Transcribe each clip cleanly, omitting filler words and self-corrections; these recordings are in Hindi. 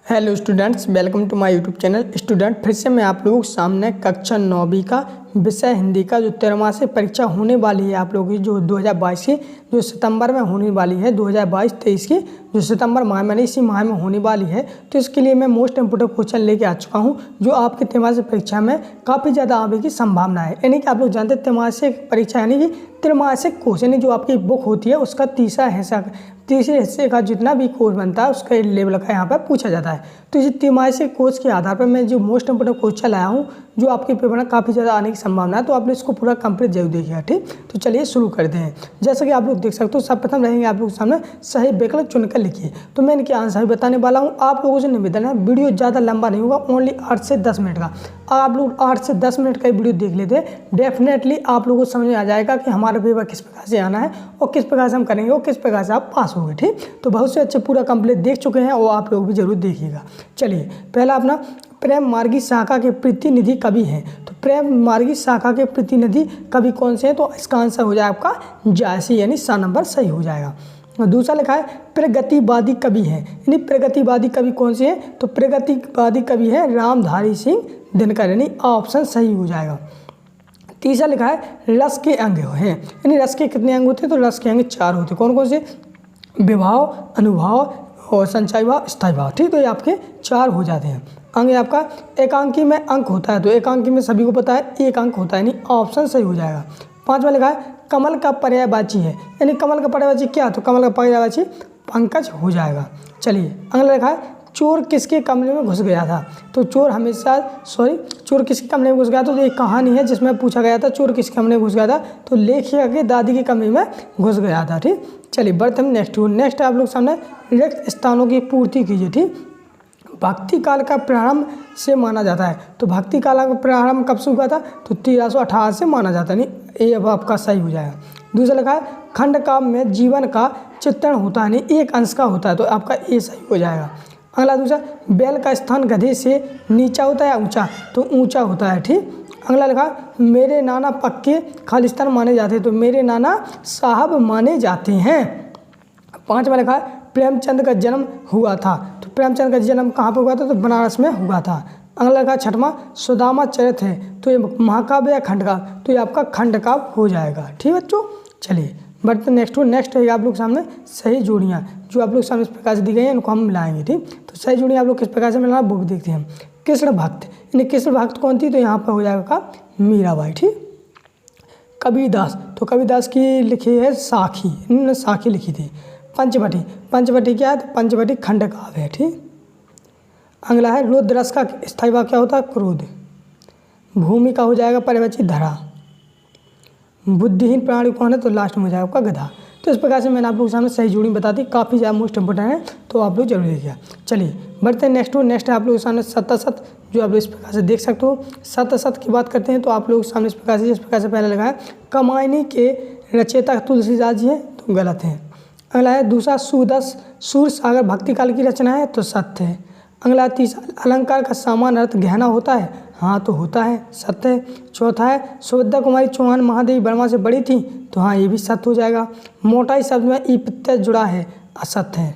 Hello students, welcome to my YouTube channel. Student, फिर से मैं आप लोगों के सामने कक्षा 9वीं का विषय हिंदी का जो 13वार्षिक परीक्षा होने वाली है आप लोगों की, जो 2022 की जो सितंबर में होने वाली है, 2022-23 की जो सितंबर माह में इसी माह में होने वाली है। तो इसके लिए मैं मोस्ट इंपोर्टेंट क्वेश्चन लेके आ चुका हूँ जो आपकी त्रैमासिक परीक्षा में काफ़ी ज़्यादा आने की संभावना है। यानी कि आप लोग जानते हैं त्रैमासिक परीक्षा यानी कि त्रैमासिक कोर्स यानी जो आपकी बुक होती है उसका तीसरे हिस्से का जितना भी कोर्स बनता है उसका लेवल का यहाँ पर पूछा जाता है। तो इसी त्रैमासिक कोर्स के आधार पर मैं जो मोस्ट इंपोर्टेंट क्वेश्चन लाया हूँ जो आपके पेपर में काफ़ी ज़्यादा आने की संभावना है, तो आप लोग इसको पूरा कंप्लीट जरूर देखिएगा। ठीक, तो चलिए शुरू करते हैं। जैसा कि आप लोग देख सकते हो, सर्वप्रथम रहेंगे आप लोग सामने सही विकल्प चुनकर लिखिए। तो मैं इनके आंसर भी बताने वाला हूँ। आप लोगों से निवेदन है, वीडियो ज़्यादा लंबा नहीं होगा, ओनली 8 से 10 मिनट का। आप लोग 8 से 10 मिनट का वीडियो देख लेते हैं, डेफिनेटली आप लोगों को समझ में आ जाएगा कि हमारा पेपर किस प्रकार से आना है और किस प्रकार से हम करेंगे और किस प्रकार से आप पास होंगे। ठीक, तो बहुत से अच्छे पूरा कंप्लीट देख चुके हैं और आप लोग भी जरूर देखिएगा। चलिए, पहला अपना प्रेम मार्गी शाखा के प्रतिनिधि कवि हैं। तो प्रेम मार्गी शाखा के प्रतिनिधि कवि कौन से हैं? तो इसका आंसर हो जाएगा आपका जायसी, यानी सा नंबर सही हो जाएगा। दूसरा लिखा है प्रगतिवादी कवि हैं, यानी प्रगतिवादी कवि कौन से हैं? तो प्रगतिवादी कवि है रामधारी सिंह दिनकर, यानी ऑप्शन सही हो जाएगा। तीसरा लिखा है रस के अंग हैं, यानी रस के कितने अंग होते हैं? तो रस के अंग 4 होते हैं। कौन कौन से? विभाव, अनुभाव और संचय भाव, स्थायी भाव। ठीक, तो ये आपके 4 हो जाते हैं। अंग आपका एकांकी में अंक होता है, तो एकांकी में सभी को पता है एक अंक होता है, यानी ऑप्शन सही हो जाएगा। 5वां लिखा है कमल का पर्यायवाची है, यानी कमल का पर्यायवाची क्या? तो कमल का पर्यायवाची पंकज हो जाएगा। चलिए, अगला लिखा है चोर किसके कमरे में घुस गया था? तो चोर किसके कमरे में घुस गया था? तो एक कहानी है जिसमें पूछा गया था चोर किसके कमरे में घुस गया था, तो लेखिका के दादी के कमरे में घुस गया था। ठीक, चलिए बढ़ते हम नेक्स्ट आप लोग सामने रिक्त स्थानों की पूर्ति कीजिए। ठीक, भक्ति काल का प्रारंभ से माना जाता है, तो भक्ति काल का प्रारंभ कब से हुआ था? तो 1318 से माना जाता है, नहीं ये अब आपका सही हो जाएगा। दूसरा लिखा है खंड काव्य में जीवन का चित्रण होता है, नहीं एक अंश का होता है, तो आपका ये सही हो जाएगा। अगला दूसरा बैल का स्थान गधे से नीचा होता है या ऊंचा? तो ऊंचा होता है। ठीक, अगला लिखा मेरे नाना पक्के खालिस्तान माने जाते हैं, तो मेरे नाना साहब माने जाते हैं। 5वां लिखा प्रेमचंद का जन्म हुआ था, तो प्रेमचंद का जन्म कहाँ पर हुआ था? तो बनारस में हुआ था। अगला लिखा 6वां सुदामा चरित है, तो ये महाकाव्य या खंड काव्य? तो ये आपका खंड काव्य हो जाएगा। ठीक बच्चों, चलिए बढ़ते नेक्स्ट है आप लोग सामने सही जोड़ियाँ जो आप लोग सामने इस प्रकार से दी गई हैं, इनको हम मिलाएंगे। ठीक, तो सही जोड़ियाँ आप लोग किस प्रकार से मिलाना वो भी देखते हैं हम। कृष्ण भक्त, यानी कृष्ण भक्त कौन थी? तो यहाँ पर हो जाएगा मीराबाई। ठीक, कबीरदास, तो कबीरदास की लिखी है साखी, इन्होंने साखी लिखी थी। पंचवटी क्या है? तो पंचवटी खंड काव्य है। ठीक, अगला है रुद्ररस का स्थायी भाव क्या होता है? क्रोध। भूमि का हो जाएगा पर्यायवाची धरा। बुद्धिहीन प्राणी कौन है? तो लास्ट में हो जाएगा आपका गधा। तो इस प्रकार से मैंने आप लोगों के सामने सही जोड़ी बता दी, काफ़ी ज़्यादा मोस्ट इंपोर्टेंट है, तो आप लोग जरूर देखिएगा। चलिए बढ़ते हैं नेक्स्ट है आप लोगों के सामने सत, जो आप लोग इस प्रकार से देख सकते हो। सत की बात करते हैं तो आप लोग सामने इस प्रकार से, जिस प्रकार से पहले लगा है कमायनी के रचयिता तुलसीदास जी हैं, तो गलत है। अगला है दूसरा सूर सागर भक्ति काल की रचना है, तो सत्य है। अगला तीसरा अलंकार का सामान्य अर्थ गहना होता है, हाँ तो होता है, सत्य है। चौथा है सुभद्रा कुमारी चौहान महादेवी वर्मा से बड़ी थी, तो हाँ ये भी सत्य हो जाएगा। मोटाई शब्द में ई प्रत्यय जुड़ा है, असत्य है।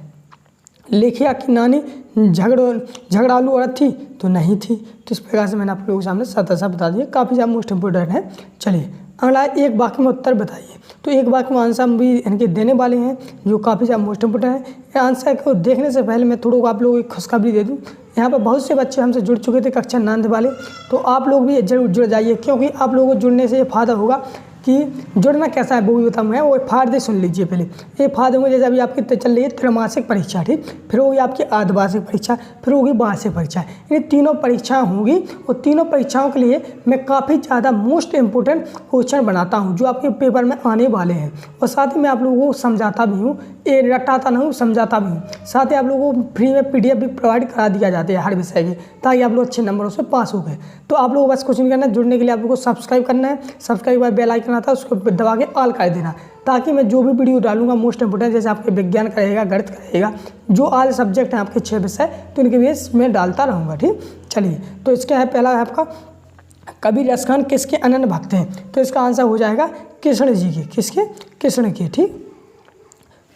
लेखिया की नानी झगड़ालू औरत थी, तो नहीं थी। तो इस प्रकार से मैंने आप लोगों के सामने सत्य बता दिया, काफ़ी ज़्यादा मोस्ट इंपोर्टेंट है। चलिए अगला एक वाक्य में उत्तर बताइए, तो एक वाक्य में आंसर हम भी इनके देने वाले हैं जो काफ़ी ज़्यादा मोस्ट इंपोर्टेंट है। आंसर को देखने से पहले मैं थोड़ा आप लोगों को खुशखबरी दे दूं, यहाँ पर बहुत से बच्चे हमसे जुड़ चुके थे कक्षा 9 वाले, तो आप लोग भी जरूर जुड़ जाइए, क्योंकि आप लोगों को जुड़ने से ये फ़ायदा होगा कि जुड़ना कैसा है वो भी बताऊँगा। वो फायदे सुन लीजिए पहले। ये फायदे होंगे जैसे अभी आपकी चल रही है त्रैमासिक परीक्षा, ठीक, फिर होगी आपकी अर्धवार्षिक परीक्षा, फिर होगी वार्षिक परीक्षा। ये तीनों परीक्षाएं होंगी और तीनों परीक्षाओं के लिए मैं काफ़ी ज़्यादा मोस्ट इंपोर्टेंट क्वेश्चन बनाता हूँ जो आपके पेपर में आने वाले हैं, और साथ ही मैं आप लोगों को समझाता भी हूँ, ये रटाता नहीं हूँ, समझाता भी हूँ। साथ ही आप लोगों को फ्री में PDF भी प्रोवाइड करा दिया जाते हैं हर विषय के, ताकि आप लोग अच्छे नंबरों से पास हो गए। तो आप लोगों को बस कुछ नहीं करना है, जुड़ने के लिए आप लोगों को सब्सक्राइब करना है, सब्सक्राइब के बाद बेल आइकन आता है उसको दबा के ऑल कर देना, ताकि मैं जो भी वीडियो डालूंगा मोस्ट इंपोर्टेंट, जैसे आपके विज्ञान का रहेगा, गणित का रहेगा, जो ऑल सब्जेक्ट हैं आपके 6 विषय, तो इनके बेस में डालता रहूँगा। ठीक, चलिए तो इसका है पहला है आपका कबीर रस खान किसके अनन्य भक्त हैं? तो इसका आंसर हो जाएगा कृष्ण जी के, किसके? कृष्ण के। ठीक,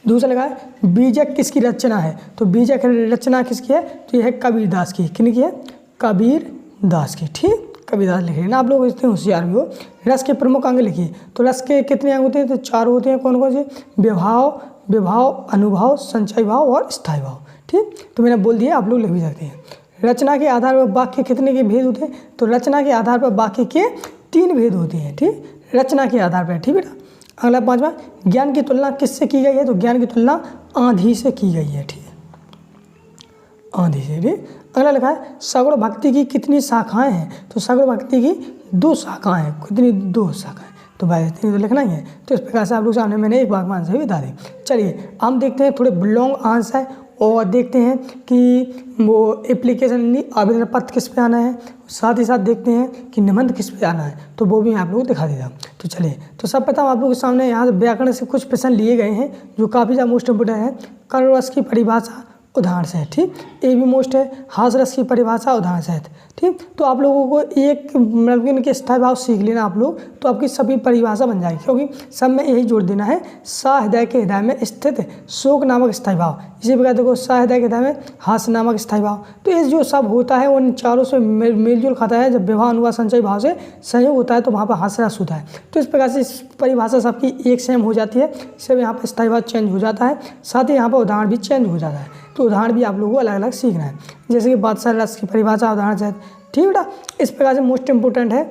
दूसरा लगा है बीजक किसकी रचना है, तो बीजक रचना किसकी है, तो यह है कबीरदास की। किन की है, कबीरदास की। ठीक, कबीरदास लिख रहे हैं ना आप लोग, इतने होशियार भी हो। रस के प्रमुख अंग लिखिए, तो रस के कितने अंग होते हैं, तो 4 होते हैं। कौन कौन से, विभाव, विभाव, अनुभाव, संचय भाव और स्थायी भाव। ठीक, तो मैंने बोल दिया, आप लोग लिख भी सकते हैं। रचना के आधार पर वाक्य कितने के भेद होते हैं, तो रचना के आधार पर वाक्य के 3 भेद होते हैं। ठीक, रचना के आधार पर। ठीक बेटा, अगला 5वां, ज्ञान की तुलना किससे की गई है, तो ज्ञान की तुलना आंधी से की गई है। ठीक, आंधी से। ठीक, अगला लिखा है सगुण भक्ति की कितनी शाखाएं हैं, तो सगुण भक्ति की 2 शाखाएं हैं। कितनी, 2 शाखाएं, तो भाई इतनी तो लिखना ही है। तो इस प्रकार से आप लोग सामने मैंने एक वाक्यांश भी बता दी। चलिए हम देखते हैं थोड़े लॉन्ग आंसर है और देखते हैं कि वो एप्लीकेशन आवेदन पत्र किस पे आना है, साथ ही साथ देखते हैं कि निबंध किस पे आना है, तो वो भी मैं आप लोगों को दिखा देता हूँ। तो चलिए, तो सब पता आप लोगों के सामने यहाँ व्याकरण से कुछ प्रश्न लिए गए हैं जो काफ़ी ज़्यादा मोस्ट इम्पोर्टेंट है। कर्ण रस की परिभाषा उदाहरण सहित। ठीक, ये भी मोस्ट है। हास रस की परिभाषा उदाहरण सहित। ठीक, तो आप लोगों को एक मतलब इनके स्थायी भाव सीख लेना आप लोग, तो आपकी सभी परिभाषा बन जाएगी, क्योंकि सब में यही जोड़ देना है। सा हृदय के हृदय में स्थित शोक नामक स्थायी भाव, इसी प्रकार देखो सा हृदय के हृदय में हास नामक स्थायी भाव। तो ये जो सब होता है उन चारों से मेलजोल खाता है। जब विवाह अनुवाद संचय भाव से संयोग होता है तो वहाँ पर हास रस होता है। तो इस प्रकार से इस परिभाषा सबकी एक सेम हो जाती है। सिर्फ यहाँ पर स्थायी भाव चेंज हो जाता है, साथ ही यहाँ पर उदाहरण भी चेंज हो जाता है। तो उदाहरण भी आप लोगों को अलग अलग सीखना है, जैसे कि बादशाह रस की परिभाषा उदाहरण सहित। ठीक बेटा, इस प्रकार से मोस्ट इंपोर्टेंट है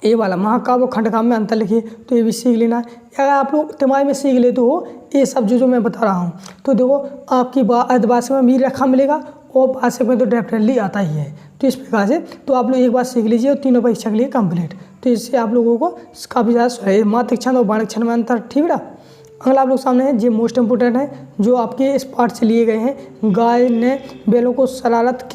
ये वाला महाकाव्य खंडकाव्य में अंतर लिखिए, तो ये भी सीख लेना है। अगर आप लोग दिमाग में सीख लेते हो ये सब जो मैं बता रहा हूँ, तो देखो आपकी अर्धवार्षिक में मीर रखा मिलेगा और वार्षिक में तो डेफिनेटली आता ही है। तो इस प्रकार से तो आप लोग एक बार सीख लीजिए और तीनों परीक्षा के लिए कंप्लीट। तो इससे आप लोगों को काफ़ी ज़्यादा मात्रिक छंद और बाणिक छंद में अंतर। ठीक बेटा, अगला आप लोग सामने है, ये मोस्ट इंपोर्टेंट है जो आपके इस पार्ट से लिए गए हैं। गाय ने बैलों को शरारत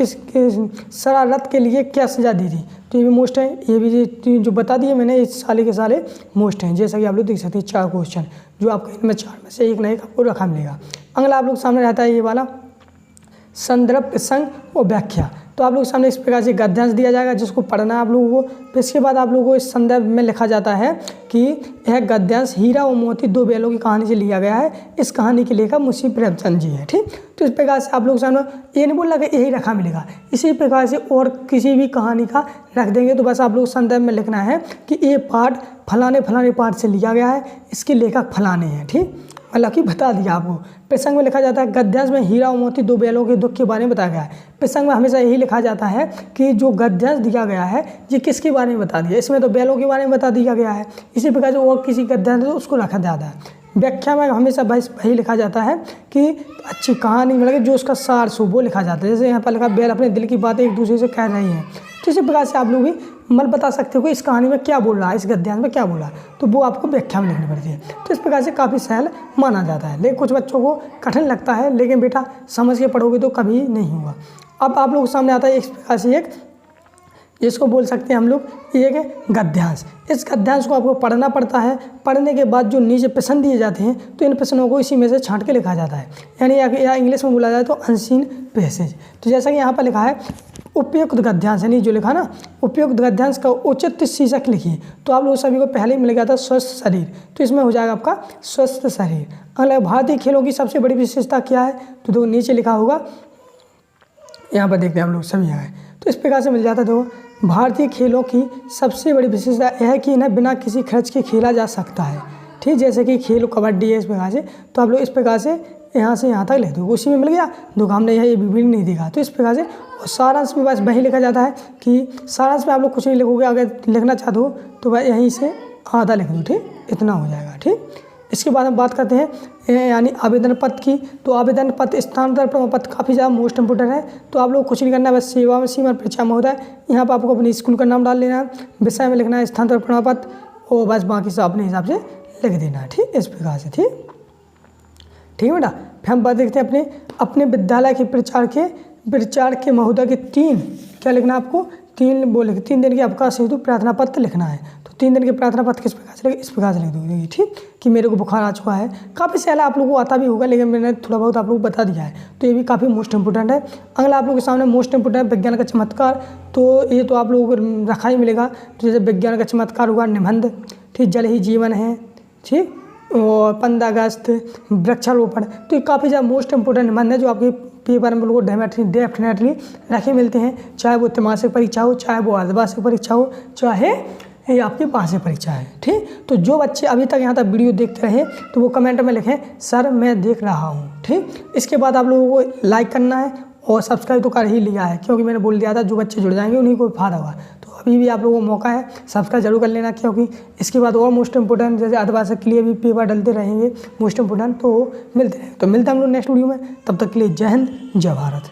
के लिए क्या सजा दी थी, तो ये भी मोस्ट है। ये भी जो बता दिए मैंने, इस साले के साले मोस्ट हैं, जैसा कि आप लोग देख सकते हैं। 4 क्वेश्चन जो आपके इनमें 4 में से एक ना एक आपको रखा मिलेगा। अगला आप लोग सामने रहता है ये वाला संदर्भ, प्रसंग और व्याख्या। तो आप लोग सामने इस प्रकार से गद्यांश दिया जाएगा जिसको पढ़ना है आप लोगों को। फिर इसके बाद आप लोगों को इस संदर्भ में लिखा जाता है कि यह गद्यांश हीरा और मोती 2 बैलों की कहानी से लिया गया है। इस कहानी के लेखक मुंशी प्रेमचंद जी है। ठीक, तो इस प्रकार से आप लोग सामने ये नहीं बोल रहा कि यही रखा मिलेगा, इसी प्रकार से और किसी भी कहानी का रख देंगे। तो बस आप लोग संदर्भ में लिखना है कि ये पाठ फलाने फलाने पाठ से लिया गया है, इसके लेखक फलाने हैं। ठीक, मतलब कि बता दिया आपको। प्रसंग में लिखा जाता है गद्यांश में हीरा और मोती 2 बैलों के दुख के बारे में बताया गया है। प्रसंग में हमेशा यही लिखा जाता है कि जो गद्यांश दिया गया है ये किसके बारे में बता दिया, इसमें तो बैलों के बारे में बता दिया गया है। इसी प्रकार से और किसी गद्यांश तो उसको रखा जाता है। व्याख्या में हमेशा बस वही लिखा जाता है कि अच्छी कहानी मतलब जो उसका सार हो वो लिखा जाता है। जैसे यहाँ पर लिखा बैल अपने दिल की बातें एक दूसरे से कह रही हैं, तो इसी प्रकार से आप लोग भी मतलब बता सकते हो कि इस कहानी में क्या बोल रहा है, इस गद्यांश में क्या बोल रहा है, तो वो आपको व्याख्या में लिखनी पड़ती है। तो इस प्रकार से काफ़ी सहल माना जाता है, लेकिन कुछ बच्चों को कठिन लगता है, लेकिन बेटा समझ के पढ़ोगे तो कभी नहीं होगा। अब आप लोगों के सामने आता है इस प्रकार से एक, जिसको बोल सकते हैं हम लोग एक है गद्यांश। इस गद्यांश को आपको पढ़ना पड़ता है। पढ़ने के बाद जो नीचे प्रश्न दिए जाते हैं तो इन प्रश्नों को इसी में से छांट के लिखा जाता है, यानी या इंग्लिश में बोला जाए तो अनसीन पैसेज। तो जैसा कि यहाँ पर लिखा है उपयुक्त गद्यांश, यानी जो लिखा ना उपयुक्त गद्यांश का उचित शीर्षक लिखिए। तो आप लोग सभी को पहले ही मिल गया था स्वस्थ शरीर, तो इसमें हो जाएगा आपका स्वस्थ शरीर। अगला भारतीय खेलों की सबसे बड़ी विशेषता क्या है, तो देखो नीचे लिखा होगा, यहाँ पर देखते हैं हम लोग सभी आए। तो इस प्रकार से मिल जाता है। देखो भारतीय खेलों की सबसे बड़ी विशेषता यह है कि इन्हें बिना किसी खर्च के खेला जा सकता है। ठीक, जैसे कि खेल कबड्डी है इस प्रकार से, तो आप लोग इस प्रकार से यहाँ से यहाँ तक लिख दो, उसी में मिल गया। देखो हमने ये भी नहीं देखा, तो इस प्रकार से सारांश में बस वही लिखा जाता है कि सारांश में आप लोग कुछ नहीं लिखोगे, अगर लिखना चाहते हो तो वह यहीं से आधा लिख दो। ठीक, इतना हो जाएगा। ठीक, इसके बाद हम बात करते हैं यानी आवेदन पत्र की। तो आवेदन पत्र स्थानांतरण प्रमाण पत्र काफ़ी ज़्यादा मोस्ट इंपोर्टेंट है। तो आप लोग कुछ नहीं करना है, बस सेवा में सीमा परीक्षा में होता है, यहाँ पर आपको अपने स्कूल का नाम डाल लेना है, विषय में लिखना है स्थानांतरण प्रमाण पत्र, और बस बाकी सब अपने हिसाब से लिख देना है। ठीक, इस प्रकार से। ठीक है बेटा, फिर हम बात देखते हैं अपने विद्यालय के प्रचार के महोदय के 3 क्या लिखना है आपको, 3 दिन के अवकाश हेतु प्रार्थना पत्र लिखना है। तो 3 दिन के प्रार्थना पत्र किस प्रकार से इस प्रकार से लिख दोगे। ठीक, कि मेरे को बुखार आ चुका है। काफ़ी सहला आप लोगों को आता भी होगा, लेकिन मैंने थोड़ा बहुत आप लोगों को बता दिया है, तो ये भी काफ़ी मोस्ट इंपोर्टेंट है। अगला आप लोगों के सामने मोस्ट इंपोर्टेंट विज्ञान का चमत्कार। तो ये तो आप लोगों को रखा ही मिलेगा। तो जैसे विज्ञान का चमत्कार हुआ निबंध। ठीक, जल ही जीवन है। ठीक, और 15 अगस्त, वृक्षारोपण। तो ये काफ़ी ज़्यादा मोस्ट इंपॉर्टेंट निबंध है जो आपके पेपर में बिल्कुल डेफिनेटली रखे मिलते हैं, चाहे वो त्रैमासिक परीक्षा हो, चाहे वो अर्धवार्षिक परीक्षा हो, चाहे ये आपकी वार्षिक परीक्षा है। ठीक, तो जो बच्चे अभी तक यहाँ तक वीडियो देखते रहे तो वो कमेंट में लिखें सर मैं देख रहा हूँ। ठीक, इसके बाद आप लोगों को लाइक करना है और सब्सक्राइब तो कर ही लिया है, क्योंकि मैंने बोल दिया था जो बच्चे जुड़ जाएंगे उन्हीं को फायदा होगा। तो अभी भी आप लोगों को मौका है, सब्सक्राइब जरूर कर लेना, क्योंकि इसके बाद और मोस्ट इंपोर्टेंट जैसे अर्धवार्षिक के लिए भी पेपर डलते रहेंगे मोस्ट इंपोर्टेंट। तो मिलते हैं हम लोग नेक्स्ट वीडियो में, तब तक के लिए जय हिंद जय भारत।